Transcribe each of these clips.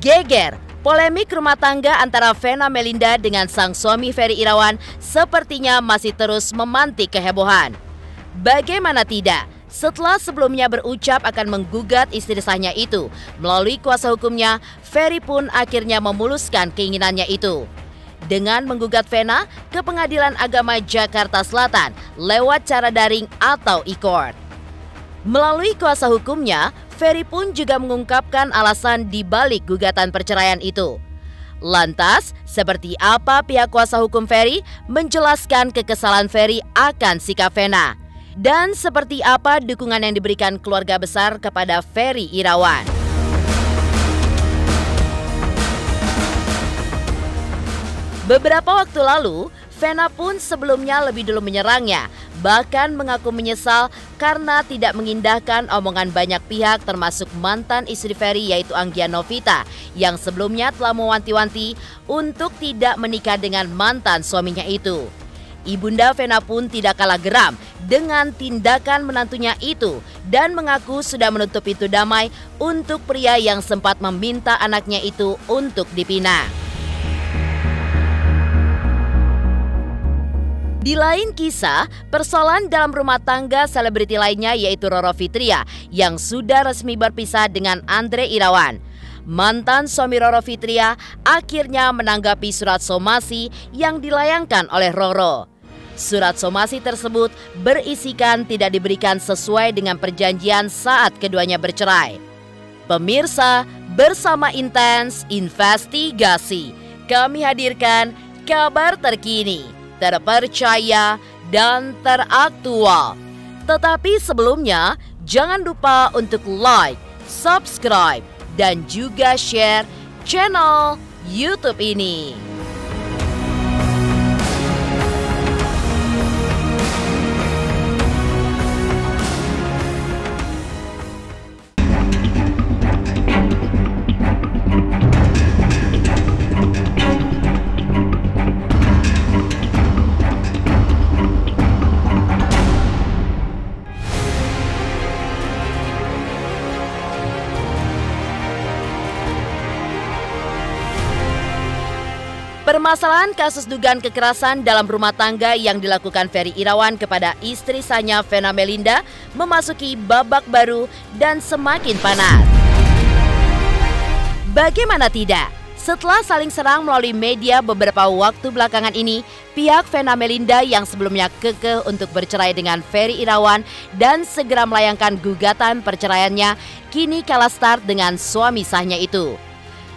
Geger, polemik rumah tangga antara Vena Melinda dengan sang suami Ferry Irawan sepertinya masih terus memantik kehebohan. Bagaimana tidak, setelah sebelumnya berucap akan menggugat istri sahnya itu, melalui kuasa hukumnya, Ferry pun akhirnya memuluskan keinginannya itu dengan menggugat Vena ke Pengadilan Agama Jakarta Selatan lewat cara daring atau e-court. Melalui kuasa hukumnya, Ferry pun juga mengungkapkan alasan di balik gugatan perceraian itu. Lantas, seperti apa pihak kuasa hukum Ferry menjelaskan kekesalan Ferry akan sikap Vena? Dan seperti apa dukungan yang diberikan keluarga besar kepada Ferry Irawan? Beberapa waktu lalu, Vena pun sebelumnya lebih dulu menyerangnya, bahkan mengaku menyesal karena tidak mengindahkan omongan banyak pihak termasuk mantan istri Ferry yaitu Anggia Novita yang sebelumnya telah mewanti-wanti untuk tidak menikah dengan mantan suaminya itu. Ibunda Vena pun tidak kalah geram dengan tindakan menantunya itu dan mengaku sudah menutup pintu damai untuk pria yang sempat meminta anaknya itu untuk dipinang. Di lain kisah, persoalan dalam rumah tangga selebriti lainnya yaitu Roro Fitria yang sudah resmi berpisah dengan Andre Irawan. Mantan suami Roro Fitria akhirnya menanggapi surat somasi yang dilayangkan oleh Roro. Surat somasi tersebut berisikan tidak diberikan sesuai dengan perjanjian saat keduanya bercerai. Pemirsa, bersama Intens Investigasi, kami hadirkan kabar terkini, terpercaya, dan teraktual. Tetapi sebelumnya, jangan lupa untuk like, subscribe, dan juga share channel YouTube ini. Permasalahan kasus dugaan kekerasan dalam rumah tangga yang dilakukan Ferry Irawan kepada istri sahnya Vena Melinda memasuki babak baru dan semakin panas. Bagaimana tidak? Setelah saling serang melalui media beberapa waktu belakangan ini, pihak Vena Melinda yang sebelumnya kekeh untuk bercerai dengan Ferry Irawan dan segera melayangkan gugatan perceraiannya, kini kalah start dengan suami sahnya itu.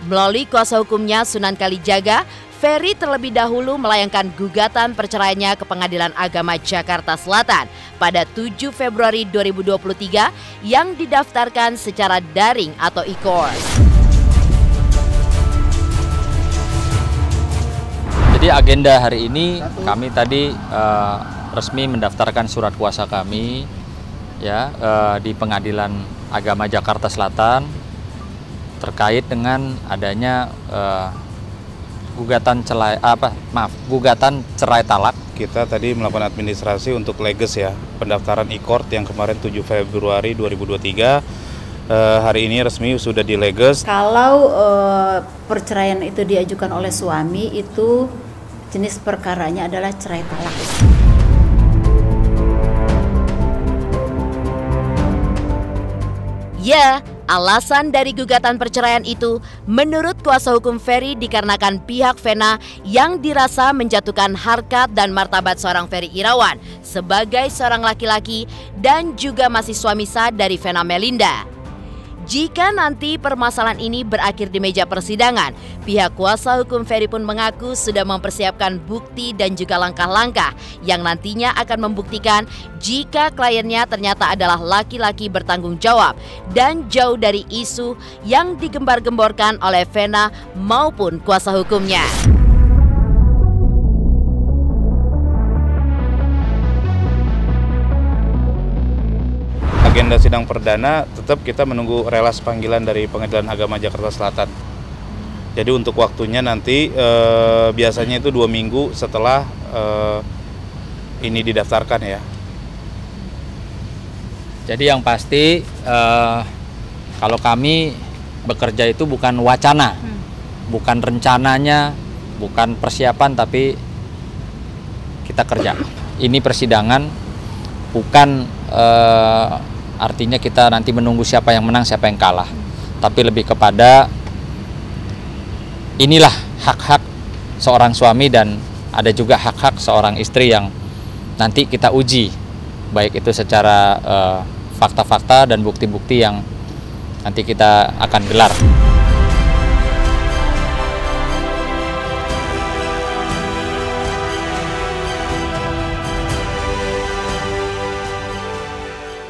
Melalui kuasa hukumnya Sunan Kalijaga, Ferry terlebih dahulu melayangkan gugatan perceraiannya ke Pengadilan Agama Jakarta Selatan pada 7 Februari 2023 yang didaftarkan secara daring atau e-court. Jadi agenda hari ini kami tadi resmi mendaftarkan surat kuasa kami ya di Pengadilan Agama Jakarta Selatan terkait dengan adanya gugatan cerai talak. Kita tadi melakukan administrasi untuk leges ya, pendaftaran e-court yang kemarin 7 Februari 2023. Hari ini resmi sudah dileges. Kalau perceraian itu diajukan oleh suami, itu jenis perkaranya adalah cerai talak. Ya, alasan dari gugatan perceraian itu menurut kuasa hukum Ferry dikarenakan pihak Vena yang dirasa menjatuhkan harkat dan martabat seorang Ferry Irawan sebagai seorang laki-laki dan juga masih suami sah dari Vena Melinda. Jika nanti permasalahan ini berakhir di meja persidangan, pihak kuasa hukum Ferry pun mengaku sudah mempersiapkan bukti dan juga langkah-langkah yang nantinya akan membuktikan jika kliennya ternyata adalah laki-laki bertanggung jawab dan jauh dari isu yang digembar-gemborkan oleh Vena maupun kuasa hukumnya. Agenda sidang perdana tetap kita menunggu relas panggilan dari Pengadilan Agama Jakarta Selatan. Jadi untuk waktunya nanti biasanya itu 2 minggu setelah ini didaftarkan ya. Jadi yang pasti kalau kami bekerja itu bukan wacana, bukan rencananya, bukan persiapan, tapi kita kerja. Ini persidangan bukan artinya kita nanti menunggu siapa yang menang, siapa yang kalah, tapi lebih kepada inilah hak-hak seorang suami dan ada juga hak-hak seorang istri yang nanti kita uji, baik itu secara fakta-fakta dan bukti-bukti yang nanti kita akan gelar.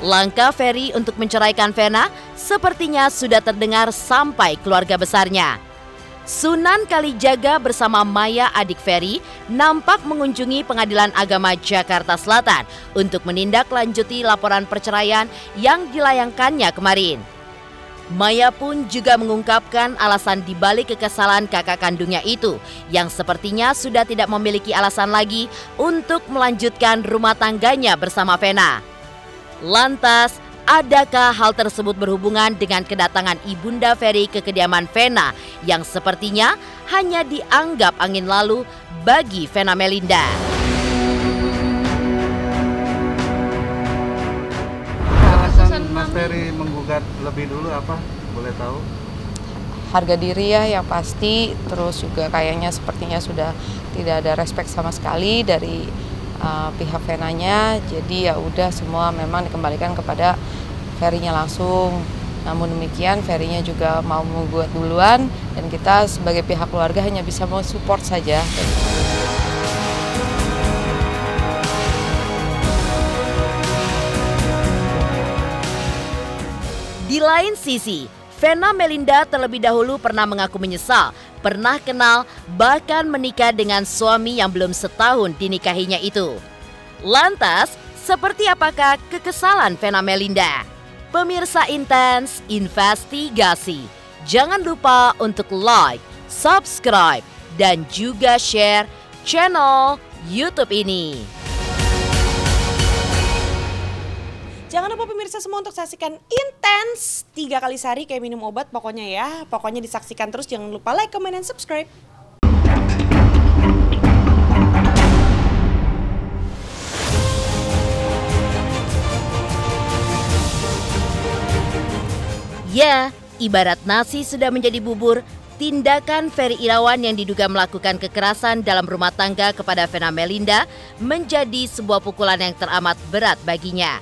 Langkah Ferry untuk menceraikan Vena sepertinya sudah terdengar sampai keluarga besarnya. Sunan Kalijaga bersama Maya, adik Ferry, nampak mengunjungi Pengadilan Agama Jakarta Selatan untuk menindaklanjuti laporan perceraian yang dilayangkannya kemarin. Maya pun juga mengungkapkan alasan dibalik kekesalan kakak kandungnya itu, yang sepertinya sudah tidak memiliki alasan lagi untuk melanjutkan rumah tangganya bersama Vena. Lantas, adakah hal tersebut berhubungan dengan kedatangan Ibunda Ferry ke kediaman Vena yang sepertinya hanya dianggap angin lalu bagi Vena Melinda? Alasan Mas Ferry menggugat lebih dulu apa? Boleh tahu? Harga diri ya yang pasti, terus juga kayaknya sepertinya sudah tidak ada respect sama sekali dari pihak Venanya, jadi ya udah semua memang dikembalikan kepada Ferry-nya langsung. Namun demikian Ferry-nya juga mau menggugat duluan dan kita sebagai pihak keluarga hanya bisa mau support saja. Di lain sisi, Vena Melinda terlebih dahulu pernah mengaku menyesal, pernah kenal, bahkan menikah dengan suami yang belum setahun dinikahinya itu. Lantas, seperti apakah kekesalan Vena Melinda? Pemirsa Intens Investigasi, jangan lupa untuk like, subscribe, dan juga share channel YouTube ini. Jangan lupa pemirsa semua untuk saksikan Intens 3 kali sehari kayak minum obat pokoknya ya. Pokoknya disaksikan terus, jangan lupa like, comment, dan subscribe. Ya, ibarat nasi sudah menjadi bubur, tindakan Ferry Irawan yang diduga melakukan kekerasan dalam rumah tangga kepada Vena Melinda menjadi sebuah pukulan yang teramat berat baginya.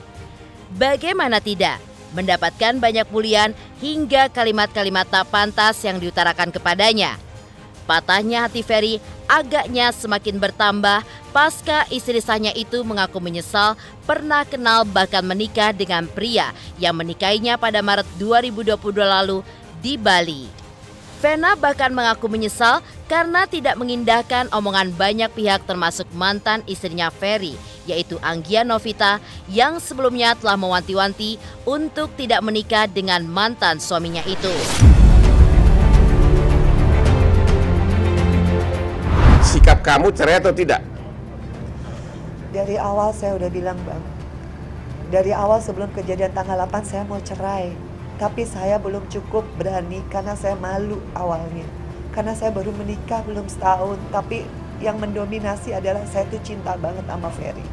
Bagaimana tidak, mendapatkan banyak bulian hingga kalimat-kalimat tak pantas yang diutarakan kepadanya. Patahnya hati Ferry agaknya semakin bertambah pasca istri sahnya itu mengaku menyesal pernah kenal bahkan menikah dengan pria yang menikahinya pada Maret 2022 lalu di Bali. Vena bahkan mengaku menyesal karena tidak mengindahkan omongan banyak pihak termasuk mantan istrinya Ferry, yaitu Anggia Novita yang sebelumnya telah mewanti-wanti untuk tidak menikah dengan mantan suaminya itu. Sikap kamu cerai atau tidak? Dari awal saya udah bilang, Bang. Dari awal sebelum kejadian tanggal 8 saya mau cerai. Tapi saya belum cukup berani karena saya malu awalnya. Karena saya baru menikah belum setahun. Tapi yang mendominasi adalah saya tuh cinta banget sama Ferry.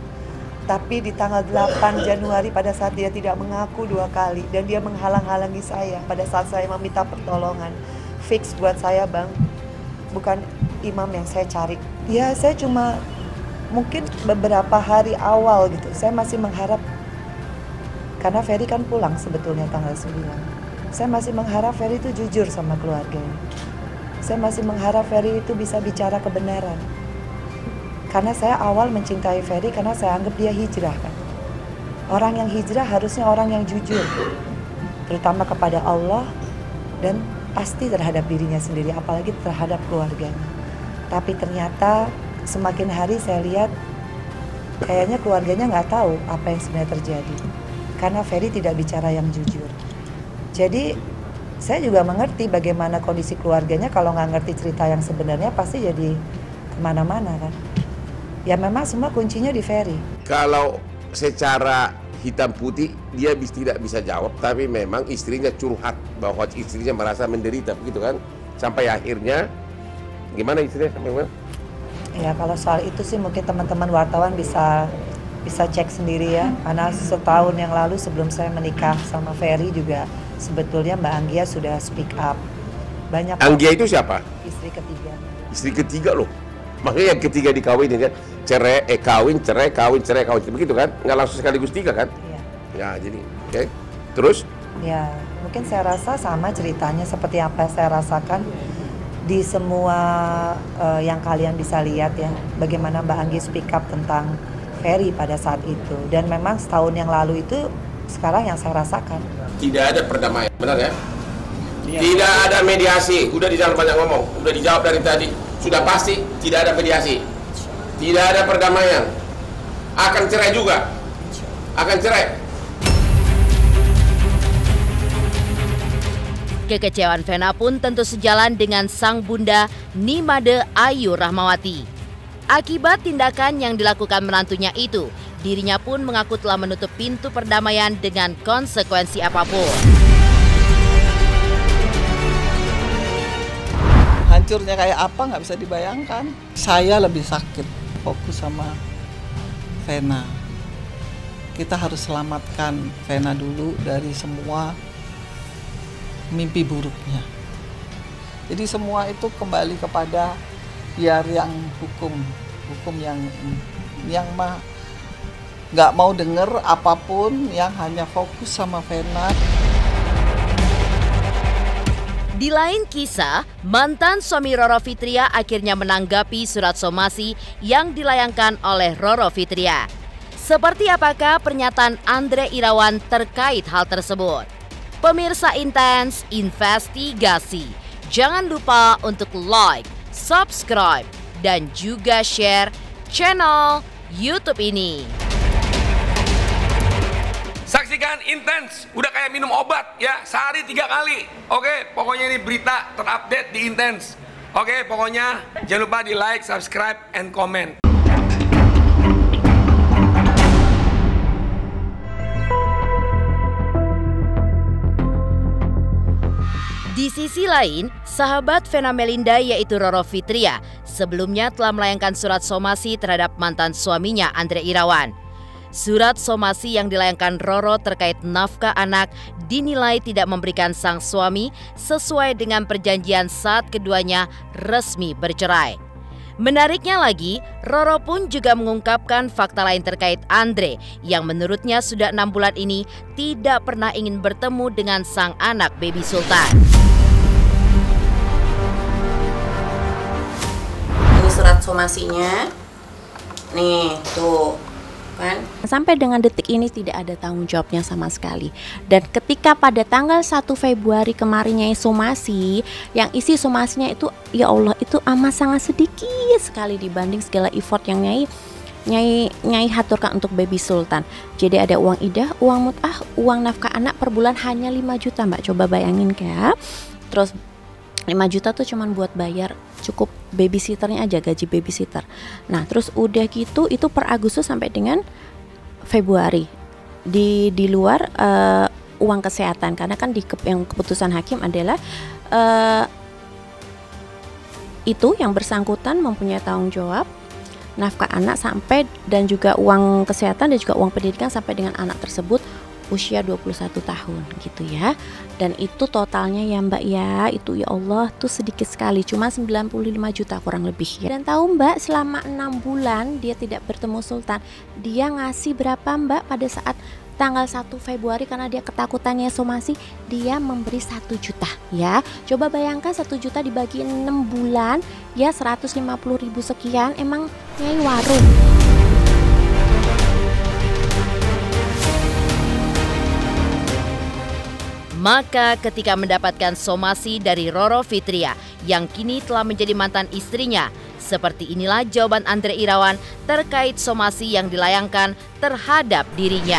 Tapi di tanggal 8 Januari pada saat dia tidak mengaku 2 kali. Dan dia menghalang-halangi saya pada saat saya meminta pertolongan. Fix buat saya, Bang. Bukan imam yang saya cari. Ya saya cuma mungkin beberapa hari awal gitu. Saya masih mengharap. Karena Ferry kan pulang sebetulnya tanggal 9. Saya masih mengharap Ferry itu jujur sama keluarganya. Saya masih mengharap Ferry itu bisa bicara kebenaran. Karena saya awal mencintai Ferry karena saya anggap dia hijrah kan. Orang yang hijrah harusnya orang yang jujur. Terutama kepada Allah dan pasti terhadap dirinya sendiri, apalagi terhadap keluarganya. Tapi ternyata semakin hari saya lihat kayaknya keluarganya nggak tahu apa yang sebenarnya terjadi. Karena Ferry tidak bicara yang jujur. Jadi saya juga mengerti bagaimana kondisi keluarganya kalau nggak ngerti cerita yang sebenarnya pasti jadi kemana-mana kan. Ya memang semua kuncinya di Ferry. Kalau secara hitam putih dia tidak bisa jawab, tapi memang istrinya curhat bahwa istrinya merasa menderita begitu kan, sampai akhirnya gimana istrinya sampai mana? Ya kalau soal itu sih mungkin teman-teman wartawan bisa cek sendiri ya, karena setahun yang lalu sebelum saya menikah sama Ferry juga sebetulnya Mbak Anggia sudah speak up. Banyak. Anggia itu siapa? Istri ketiga. Istri ketiga loh. Makanya yang ketiga dikawinin kan, cerai, kawin, begitu kan? Nggak langsung sekaligus 3 kan? Iya. Ya jadi, oke. Terus? Ya mungkin saya rasa sama ceritanya seperti apa saya rasakan di semua yang kalian bisa lihat ya, bagaimana Mbak Anggi speak up tentang Ferry pada saat itu. Dan memang setahun yang lalu itu sekarang yang saya rasakan. Tidak ada perdamaian, benar ya? Tidak ada mediasi, udah di dalam banyak ngomong, udah dijawab dari tadi. Sudah pasti tidak ada mediasi, tidak ada perdamaian, akan cerai juga, akan cerai. Kekecewaan Vena pun tentu sejalan dengan sang bunda Nimade Ayu Rahmawati. Akibat tindakan yang dilakukan menantunya itu, dirinya pun mengaku telah menutup pintu perdamaian dengan konsekuensi apapun. Hancurnya kayak apa nggak bisa dibayangkan. Saya lebih sakit fokus sama Vena. Kita harus selamatkan Vena dulu dari semua mimpi buruknya. Jadi semua itu kembali kepada biar yang hukum yang mah nggak mau denger apapun, yang hanya fokus sama Vena. Di lain kisah, mantan suami Roro Fitria akhirnya menanggapi surat somasi yang dilayangkan oleh Roro Fitria. Seperti apakah pernyataan Andre Irawan terkait hal tersebut? Pemirsa Intens Investigasi, jangan lupa untuk like, subscribe, dan juga share channel YouTube ini. Saksikan Intens, udah kayak minum obat ya, sehari 3 kali. Oke, pokoknya ini berita terupdate di Intens. Oke, pokoknya jangan lupa di like, subscribe, and comment. Di sisi lain, sahabat Vena Melinda yaitu Roro Fitria sebelumnya telah melayangkan surat somasi terhadap mantan suaminya Andre Irawan. Surat somasi yang dilayangkan Roro terkait nafkah anak dinilai tidak memberikan sang suami sesuai dengan perjanjian saat keduanya resmi bercerai. Menariknya lagi, Roro pun juga mengungkapkan fakta lain terkait Andre yang menurutnya sudah 6 bulan ini tidak pernah ingin bertemu dengan sang anak Baby Sultan. Ini surat somasinya, nih tuh. Kan? Sampai dengan detik ini tidak ada tanggung jawabnya sama sekali. Dan ketika pada tanggal 1 Februari kemarin Nyai somasi, yang isi somasinya itu ya Allah itu amat sangat sedikit sekali dibanding segala effort yang Nyai haturkan untuk Baby Sultan. Jadi ada uang idah, uang mut'ah, uang nafkah anak per bulan hanya 5 juta Mbak. Coba bayangin ya. Terus 5 juta tuh cuman buat bayar cukup babysitternya aja, gaji babysitter. Nah terus udah gitu itu per Agustus sampai dengan Februari di luar uang kesehatan, karena kan yang keputusan hakim adalah itu yang bersangkutan mempunyai tanggung jawab nafkah anak sampai dan juga uang kesehatan dan juga uang pendidikan sampai dengan anak tersebut usia 21 tahun gitu ya. Dan itu totalnya ya Mbak ya, itu ya Allah tuh sedikit sekali, cuma 95 juta kurang lebih ya. Dan tahu Mbak, selama 6 bulan dia tidak bertemu Sultan, dia ngasih berapa Mbak pada saat tanggal 1 Februari karena dia ketakutannya somasi, dia memberi 1 juta ya. Coba bayangkan 1 juta dibagi 6 bulan ya 150.000 sekian, emang Nyai warung. Maka ketika mendapatkan somasi dari Roro Fitria yang kini telah menjadi mantan istrinya, seperti inilah jawaban Andre Irawan terkait somasi yang dilayangkan terhadap dirinya.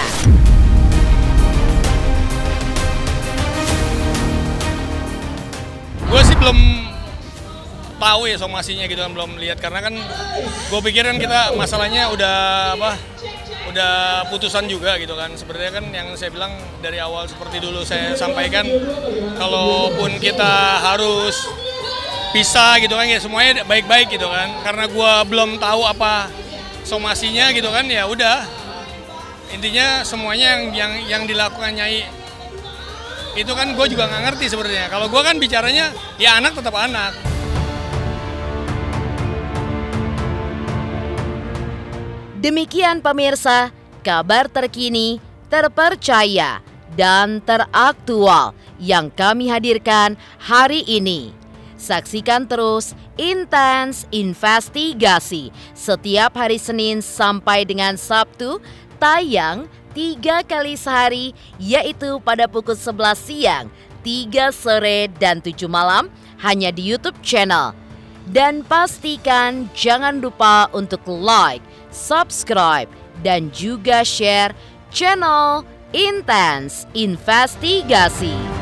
Gue sih belum tahu ya somasinya gitu kan, belum lihat karena kan gue pikir kan kita masalahnya udah putusan juga gitu kan. Sebenarnya kan yang saya bilang dari awal seperti dulu saya sampaikan, kalaupun kita harus pisah gitu kan ya semuanya baik-baik gitu kan. Karena gua belum tahu apa somasinya gitu kan, ya udah. Intinya semuanya yang dilakukan Nyai itu kan gue juga nggak ngerti sebenarnya. Kalau gue kan bicaranya ya anak tetap anak. Demikian pemirsa, kabar terkini, terpercaya, dan teraktual yang kami hadirkan hari ini. Saksikan terus Intens Investigasi setiap hari Senin sampai dengan Sabtu, tayang 3 kali sehari, yaitu pada pukul 11 siang, 3 sore, dan 7 malam, hanya di YouTube channel. Dan pastikan jangan lupa untuk like, subscribe, dan juga share channel Intens Investigasi.